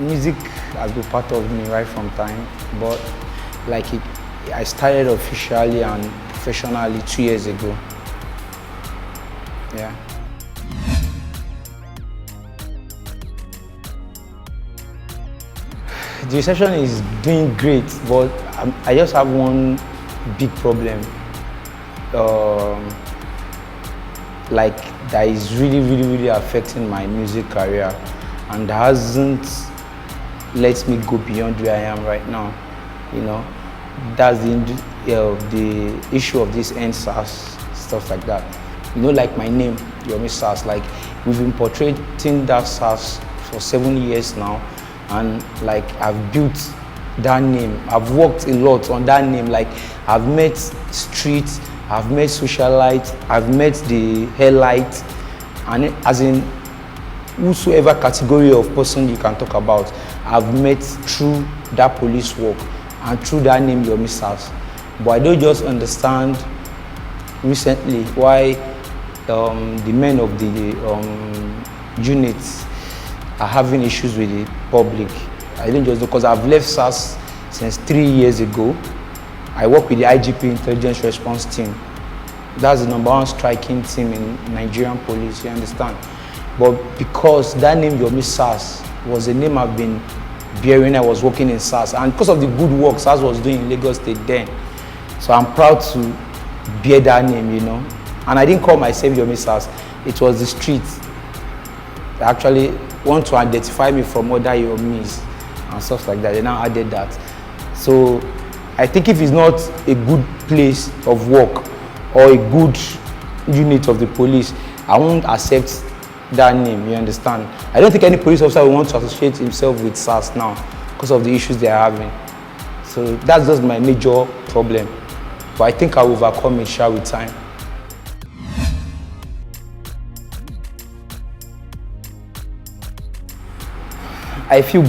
Music has been part of me right from time, but I started officially and professionally 2 years ago. Yeah. The reception is doing great, but I just have one big problem. That is really affecting my music career, and hasn't let me go beyond where I am right now. You know, that's the issue of this SARS stuff like that. You know, like my name, Yomi SARS. Like, we've been portraying that SARS for 7 years now, and like I've built that name. I've worked a lot on that name. Like, I've met streets, I've met socialites, I've met the hairlight, and as in whosoever category of person you can talk about, I've met through that police work and through that name, Yomi SARS. But I don't just understand recently why the men of the units are having issues with the public. I don't just know, because I've left SARS since 3 years ago. I work with the IGP Intelligence Response Team. That's the #1 striking team in Nigerian police, you understand? But because that name, Yomi SARS, was a name I've been bearing when I was working in SARS, and because of the good work SARS was doing in Lagos State then, so I'm proud to bear that name, you know. And I didn't call myself Yomi SARS, it was the streets that actually want to identify me from other Yomis and stuff like that. They now added that. So I think if it's not a good place of work or a good unit of the police, I won't accept that name, you understand? I don't think any police officer will want to associate himself with SARS now because of the issues they are having. So that's just my major problem. But I think I will overcome it, with time. I feel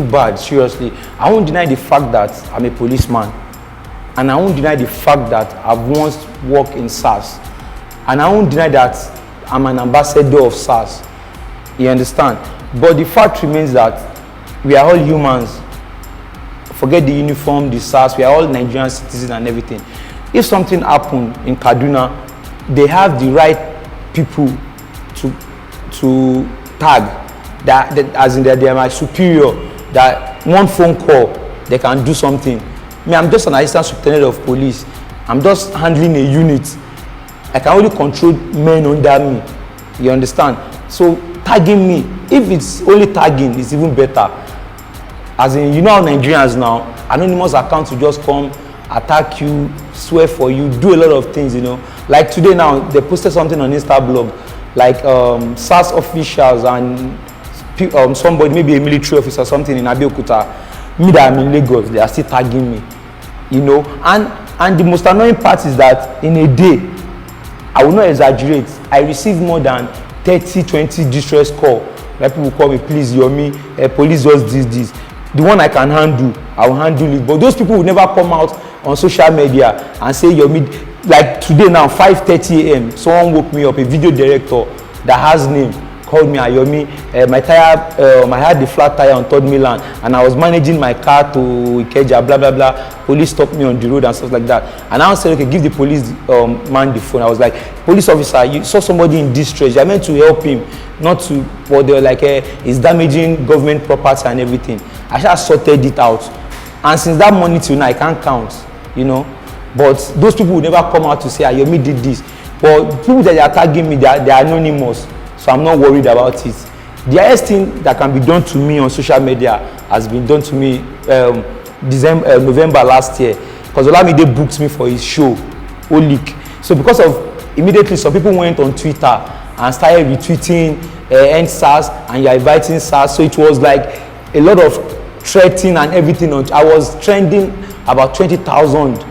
bad, seriously. I won't deny the fact that I'm a policeman. And I won't deny the fact that I've once worked in SARS. And I won't deny that I'm an ambassador of SARS. You understand? But the fact remains that we are all humans. Forget the uniform, the SARS, we are all Nigerian citizens and everything. If something happened in Kaduna, they have the right people to tag, that as in that they are my superior, that one phone call, they can do something. Me, I'm just an assistant superintendent of police. I'm just handling a unit. I can only control men under me. You understand? So tagging me, if it's only tagging, it's even better. As in, you know how Nigerians now, anonymous accounts will just come, attack you, swear for you, do a lot of things, you know. Like today now, they posted something on Instablog, like SARS officials and somebody, maybe a military officer or something in Abeokuta, me that I'm in Lagos, they are still tagging me, you know. And the most annoying part is that in a day, I will not exaggerate, I receive more than 30, 20 distress call. Where people call me, please, Yomi, police does this. The one I can handle, I will handle it. But those people will never come out on social media and say, Yomi, like today now, 5:30 a.m., someone woke me up, a video director that has name, called me, Yomi, my tire, I had the flat tire on 3rd Milan, and I was managing my car to Ikeja, blah, blah, blah. Police stopped me on the road and stuff like that. And I said, okay, give the police man the phone. I was like, police officer, you saw somebody in distress, you're meant to help him, not to, but they were like, it's damaging government property and everything. I just sorted it out. And since that morning till now, I can't count, you know. But those people will never come out to say, Yomi did this. But people that are tagging me, they are anonymous. So I'm not worried about it. The highest thing that can be done to me on social media has been done to me November last year. Because Olamide booked me for his show, Olik. So because of, immediately some people went on Twitter and started retweeting end SARS, and you're inviting SARS. So it was like a lot of threatening and everything. I was trending about 20,000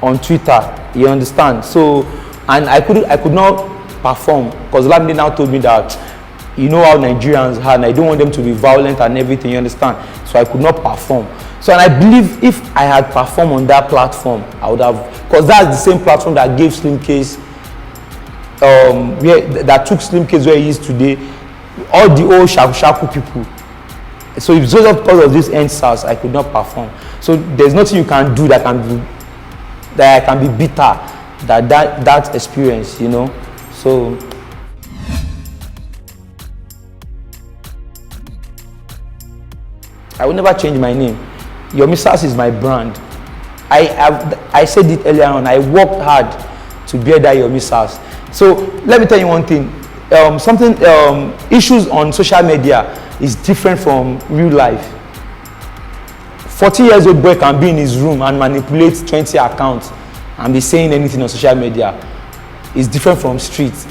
on Twitter, you understand? So, and I could not perform because Olamide now told me that, you know how Nigerians are, and I don't want them to be violent and everything, you understand? So I could not perform. So, and I believe if I had performed on that platform, I would have, because that's the same platform that gave Slim Case, that took Slim Case where he is today, all the old shaku people. So if just because of this NSAS, I could not perform. So there's nothing you can do that I can be bitter that experience, you know. So I will never change my name. Yomi SARS is my brand. I said it earlier on. I worked hard to bear that Yomi SARS. So let me tell you one thing. Issues on social media is different from real life. 40-year-old boy can be in his room and manipulate 20 accounts and be saying anything on social media. It's different from streets.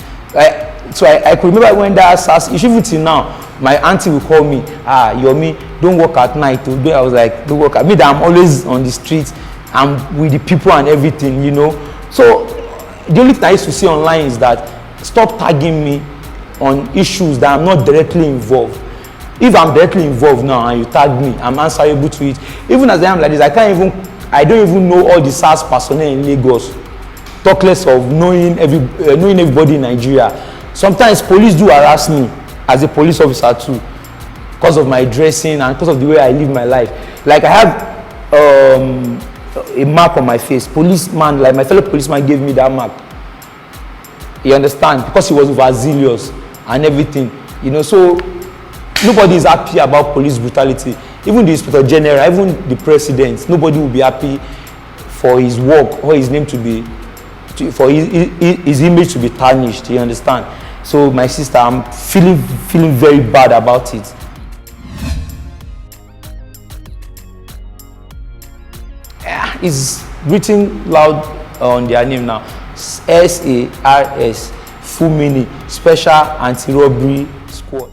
So I could remember when that SARS issue, even till now, my auntie will call me, Yomi, don't work at night. I was like, don't work at me. That I'm always on the streets. I'm with the people and everything, you know. So the only thing I used to see online is that stop tagging me on issues that I'm not directly involved. If I'm directly involved now and you tag me, I'm answerable to it. Even as I am like this, I don't even know all the SARS personnel in Lagos. Talk less of knowing everybody in Nigeria. Sometimes police do harass me as a police officer too, because of my dressing and because of the way I live my life. Like I have a mark on my face. Policeman, like my fellow policeman gave me that mark. You understand? Because he was overzealous and everything, you know. So nobody is happy about police brutality. Even the Inspector General, even the President, nobody will be happy for his work or his name to be, for his image to be tarnished. You understand? So my sister, I'm feeling very bad about it. It's written loud on their name now. SARS, full meaning, Special Anti-Robbery Squad.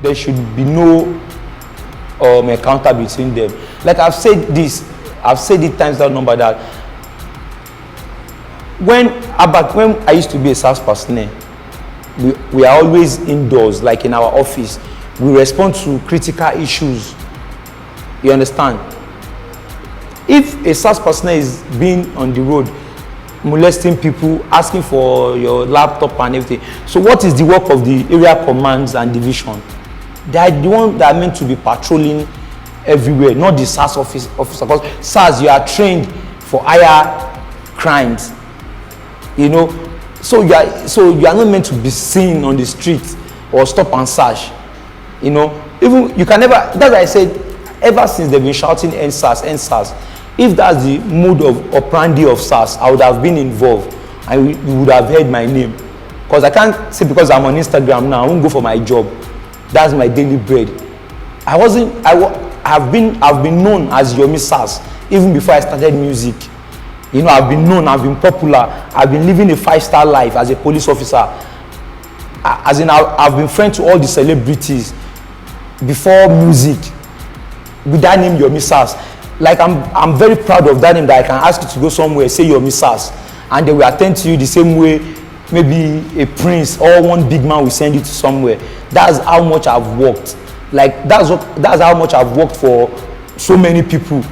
There should be no encounter between them. Like I've said it times that number that when I used to be a SARS personnel, we are always indoors, like in our office. We respond to critical issues. You understand? If a SARS personnel is being on the road, molesting people, asking for your laptop and everything, so what is the work of the area commands and division? They are the ones that are meant to be patrolling everywhere, not the SARS officer. Because SARS, you are trained for higher crimes. You know, so you are not meant to be seen on the street or stop and search. You know, even you can never. That's why I said, ever since they've been shouting NSAS, NSAS. If that's the mode of operandi of SARS, I would have been involved and you would have heard my name. Because I can't say because I'm on Instagram now, I won't go for my job. That's my daily bread. I've been known as Yomi SARS even before I started music. You know, I've been known, I've been popular, I've been living a 5-star life as a police officer. As in, I've been friends to all the celebrities before music with that name Yomi SARS. Like I'm very proud of that name, that I can ask you to go somewhere, say Yomi SARS, and they will attend to you the same way maybe a prince or one big man will send you to somewhere. That's how much I've worked. Like that's how much I've worked for so many people.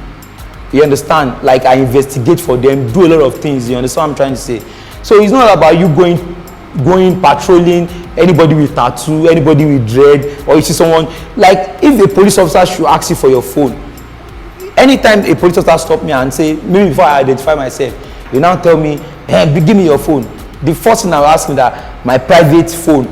You understand? Like I investigate for them, do a lot of things. You understand what I'm trying to say? So it's not about you going patrolling anybody with tattoo, anybody with dread, or you see someone. Like if a police officer should ask you for your phone, anytime a police officer stop me and say, maybe before I identify myself, you now tell me, hey, give me your phone. The first thing I will ask me that my private phone.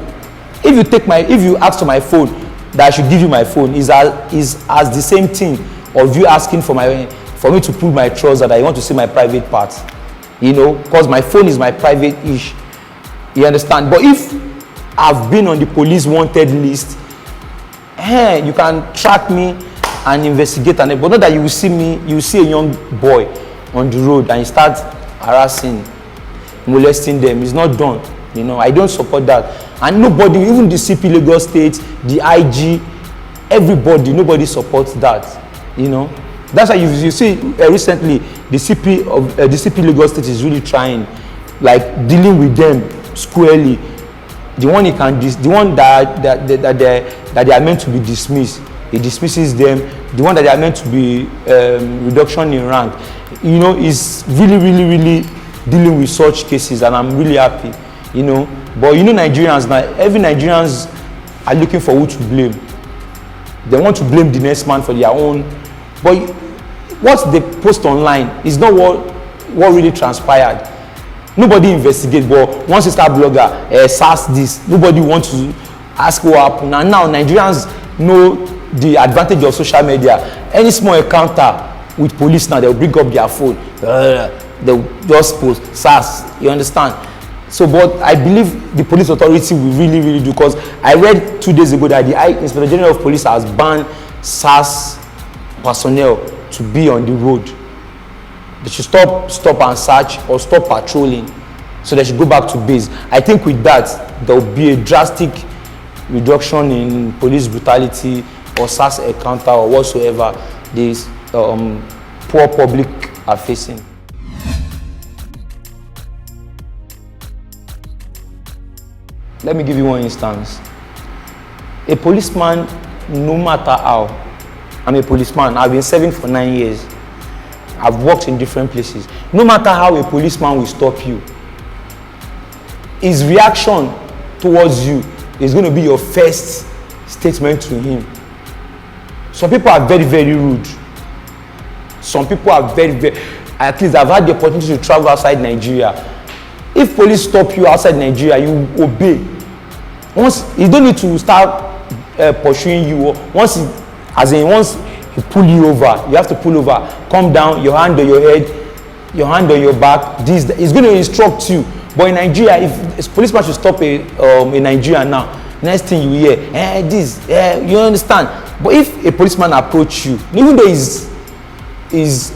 If you ask for my phone, that I should give you my phone, is as the same thing of you asking for me to pull my trouser that you want to see my private parts. You know, because my phone is my private ish. You understand? But if I've been on the police wanted list, hey, you can track me and investigate, but not that you will see me, you will see a young boy on the road and you start harassing, molesting them. It's not done. You know, I don't support that. And nobody, even the CP Lagos State, the IG, everybody, nobody supports that. You know, that's why you see recently the CP Lagos State is really trying, like dealing with them squarely. The one that they are meant to be dismissed, he dismisses them. The one that they are meant to be reduction in rank, you know, is really dealing with such cases, and I'm really happy. you know. But you know, Nigerians now, every Nigerians are looking for who to blame. They want to blame the next man for their own. But what they post online is not what really transpired. Nobody investigates, but once you start blogger, SARS this, nobody wants to ask what happened. And now Nigerians know the advantage of social media. Any small encounter with police now, they'll bring up their phone. They'll just post SARS, you understand? So, but I believe the police authority will really do, because I read 2 days ago that the Inspector General of Police has banned SARS personnel to be on the road. They should stop and search or stop patrolling. So they should go back to base. I think with that, there will be a drastic reduction in police brutality or SARS encounter or whatsoever these poor public are facing. Let me give you one instance. A policeman, no matter how, I'm a policeman, I've been serving for 9 years. I've worked in different places. No matter how a policeman will stop you, his reaction towards you is going to be your first statement to him. Some people are very rude. Some people are very, at least I've had the opportunity to travel outside Nigeria. If police stop you outside Nigeria, you obey. Once you don't need to start pursuing you. Once he pull you over, you have to pull over. Come down, your hand on your head, your hand on your back. This is going to instruct you. But in Nigeria, if a policeman should stop a Nigerian now, next thing you hear, you understand. But if a policeman approach you, even though he's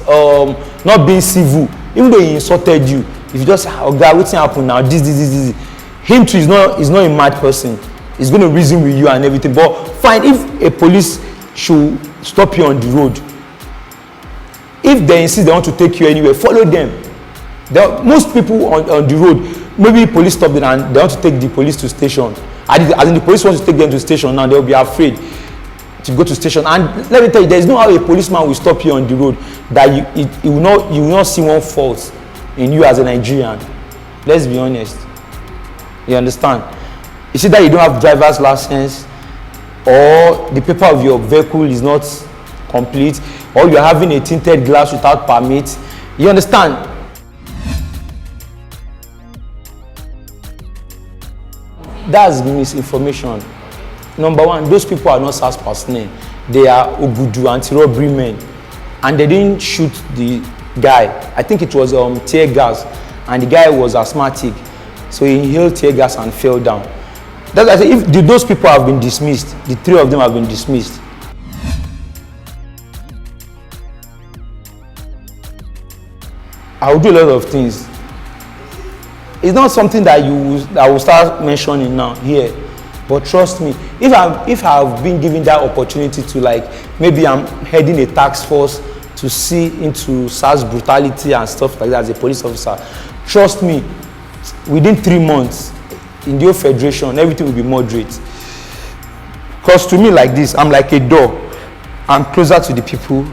not being civil, even though he insulted you, if you just say, oh God, what's happening now? This. Him too is not a mad person. He's going to reason with you and everything. But fine, if a police should stop you on the road, if they insist they want to take you anywhere, follow them. Most people on the road, maybe police stop them and they want to take the police to station. As in the police wants to take them to station now, they'll be afraid to go to station. And let me tell you, there's no how a policeman will stop you on the road that you will not see one fault in you as a Nigerian. Let's be honest. You understand? You see that you don't have driver's license, or the paper of your vehicle is not complete, or you're having a tinted glass without permit. You understand? That's misinformation. Number one, those people are not SARS personnel. They are Ogudu anti-robbery men, and they didn't shoot the guy. I think it was tear gas, and the guy was asthmatic, so he inhaled tear gas and fell down. That's why I say, if those people have been dismissed, the 3 of them have been dismissed. I will do a lot of things. It's not something that I will start mentioning now here, but trust me, if I've been given that opportunity to, like, maybe I'm heading a task force to see into SARS brutality and stuff like that as a police officer, trust me, within 3 months in the whole federation, everything will be moderate. Because to me, like this, I'm like a door. I'm closer to the people,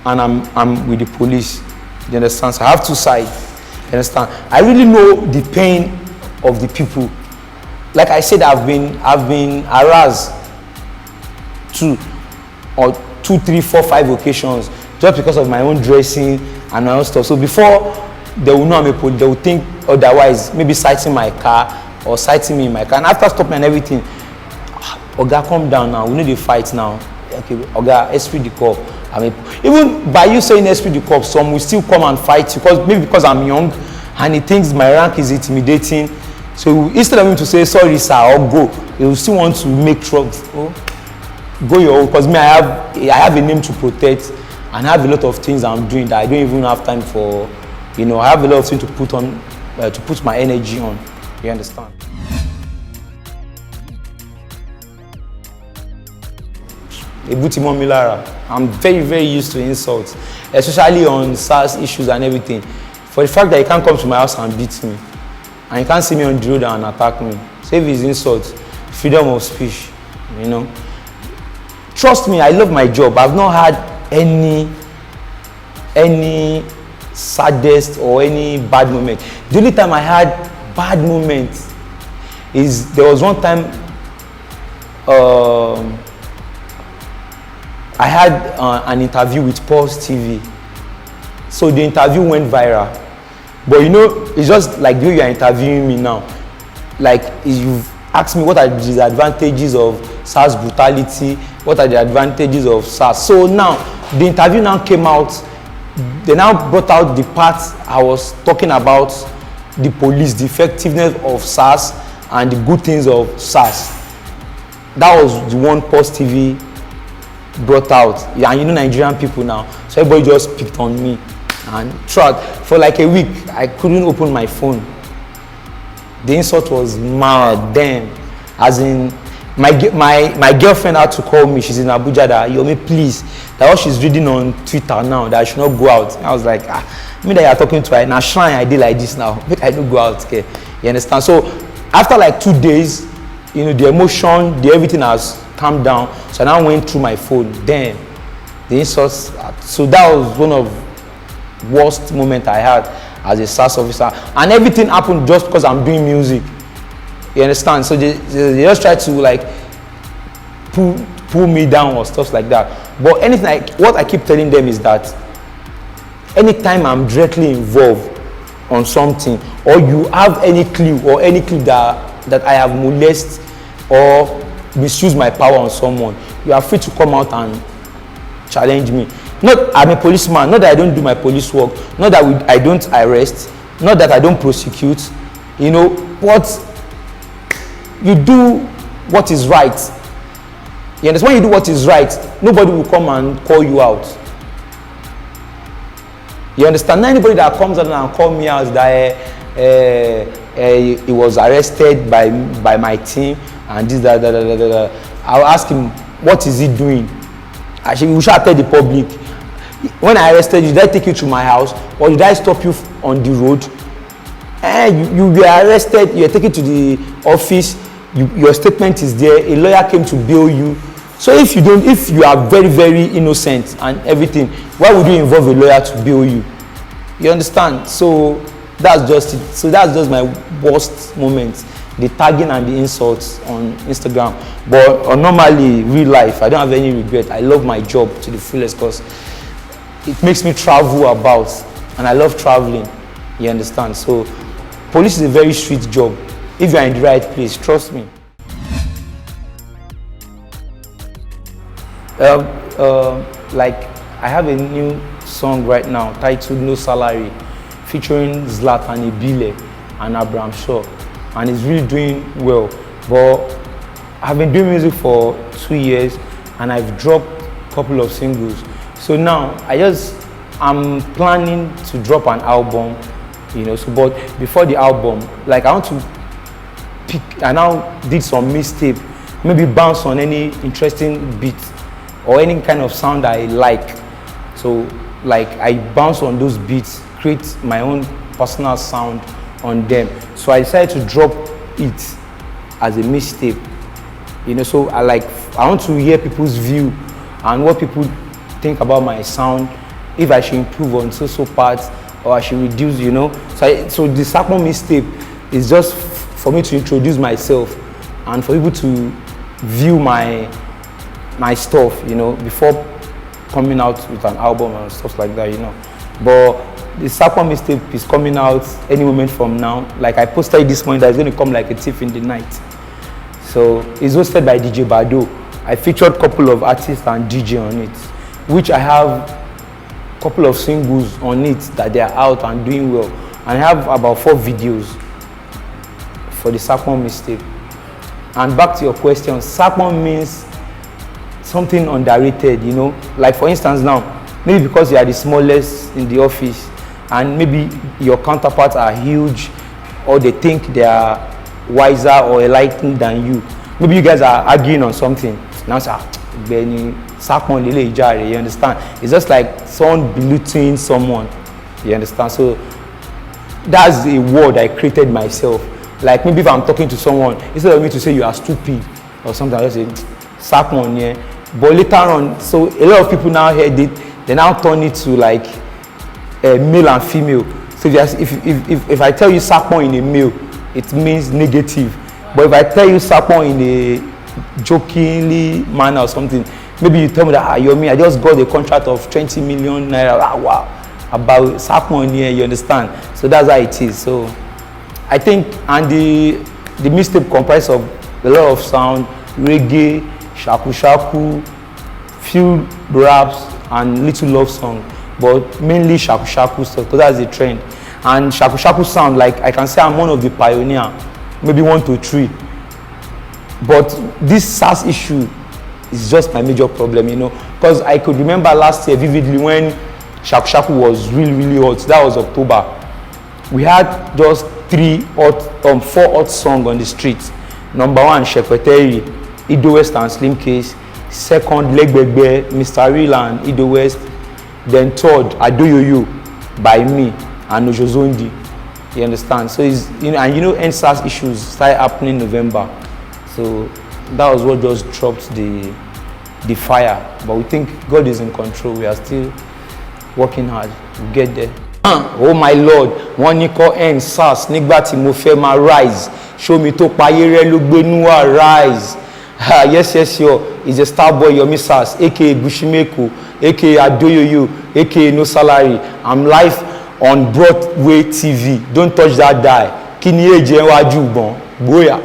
and I'm with the police. You understand? So I have 2 sides. You understand? I really know the pain of the people. Like I said, I've been harassed 2, 3, 4, 5 occasions just because of my own dressing and my own stuff. So before they will know I'm a police, they will think otherwise, maybe citing my car or citing me in my car. And after stopping and everything, Oga, calm down now. We need to fight now. Okay, Oga, SP the cop. Even by you saying SP the cop, some will still come and fight you, because I'm young and he thinks my rank is intimidating. So instead of him to say sorry sir or go, he will still want to make trouble. Oh, go your own, because me, I have a name to protect, and I have a lot of things I'm doing that I don't even have time for. I have a lot of things to put on, to put my energy on. You understand? I'm very used to insults, especially on SARS issues and everything. For the fact that you can't come to my house and beat me, and you can't see me on the road and attack me. So if it's insults, freedom of speech, Trust me, I love my job. I've not had any saddest or any bad moment. The only time I had bad moment is there was one time I had an interview with Pulse TV. So the interview went viral. But you know, it's just like you are interviewing me now. Like you've asked me what are the disadvantages of SARS brutality, what are the advantages of SARS. So now the interview now came out. They now brought out the parts I was talking about, the police, the effectiveness of SARS and the good things of SARS. That was the one Pulse TV brought out. Yeah, and you know Nigerian people now, so everybody just picked on me. And throughout for like a week, I couldn't open my phone. The insult was mad. Damn, as in my girlfriend had to call me. She's in Abuja. That Yomi, please, that what she's reading on Twitter now, that I should not go out. I was like, me that you're talking to her now, shrine I did like this now. Make I don't go out. Okay, you understand? So after like 2 days, you know, the emotion, everything has calmed down. So I now went through my phone. Damn, the insults. So that was one of worst moment I had as a SARS officer, and everything happened just because I'm doing music. You understand? So they just try to like pull me down or stuff like that. But anything, what I keep telling them is that anytime I'm directly involved on something, or you have any clue or any clue that I have molested or misused my power on someone, you are free to come out and challenge me. Not I'm a policeman, not that I don't do my police work, not that I don't arrest, not that I don't prosecute, you know, but you do what is right. You understand? When you do what is right, nobody will come and call you out. You understand? Not anybody that comes out and call me out that he was arrested by my team and this, that. I'll ask him, what is he doing? Actually, we shall tell the public. When I arrested you, did I take you to my house or did I stop you on the road? You were arrested, you were taken to the office, your statement is there, a lawyer came to bail you. So if you are very, very innocent and everything, why would you involve a lawyer to bail you? You understand? So that's just it. So that's just my worst moments, the tagging and the insults on Instagram. But normally, real life, I don't have any regret. I love my job to the fullest because it makes me travel about, and I love traveling. You understand? So police is a very sweet job. If you are in the right place, trust me. Like I have a new song right now titled No Salary, featuring Zlatan Ibile and Abraham Shaw, and it's really doing well. But I've been doing music for 2 years and I've dropped a couple of singles. So now I'm planning to drop an album, you know. So but before the album, like I want to pick, I now did some mixtape, maybe bounce on any interesting beat or any kind of sound I like. So like I bounce on those beats, create my own personal sound on them. So I decided to drop it as a mixtape, you know. So I want to hear people's view and what people think about my sound, if I should improve on so parts or I should reduce, you know. So the second mixtape is just for me to introduce myself and for people to view my stuff, you know, before coming out with an album and stuff like that, you know. But the second mixtape is coming out any moment from now. Like I posted this morning that it's going to come like a thief in the night. So it's hosted by DJ Bado. I featured a couple of artists and DJ on it, which I have a couple of singles on it that they are out and doing well. And I have about 4 videos for the second mixtape. And back to your question, second means something underrated, you know. Like for instance now, maybe because you are the smallest in the office and maybe your counterparts are huge or they think they are wiser or enlightened than you. Maybe you guys are arguing on something. Now say, Benny, you understand? It's just like someone belittling someone. You understand? So that's a word I created myself. Like maybe if I'm talking to someone, instead of me to say you are stupid or something, I just say Sakmon, yeah. But later on, so a lot of people now heard it, they now turn it to like male and female. So if I tell you Sakmon in a male, it means negative. But if I tell you Sapon in a jokingly manner or something, maybe you tell me that Yomi, I just got a contract of 20 million naira. Wow, about Sapon here, you understand? So that's how it is. So I think, and the mixtape comprises of a lot of sound, reggae, shaku shaku, few raps, and little love song, but mainly shaku shaku stuff. So that's the trend. And shaku shaku sound, like I can say I'm one of the pioneer, maybe 1 to 3. But this SARS issue is just my major problem, you know, because I could remember last year vividly when shaku shaku was really hot. That was October. We had just 4 hot songs on the streets. Number 1, Shekpeteri, Ido West and Slim Case. Second, Legbegbe, Mr. Real and Ido West. Then third, Adoyoyo by me and Ojozondi. You understand? So it's, you know, and you know, NSAS issues started happening in November. So that was what just dropped the fire. But we think God is in control. We are still working hard. We'll get there. Oh my Lord, wọ́n ní kọ́ NSAS nígbà tí mo fẹ́ máa rise. Show me tó payé rẹ ló gbé núwà rise. Yes, yo, it's a star boy Yomi SARS, aka Bushimeko, aka Adoyoyo, aka No Salary. I'm live on Broadway TV. Don't touch that die. Kini eje waju bon. Boya.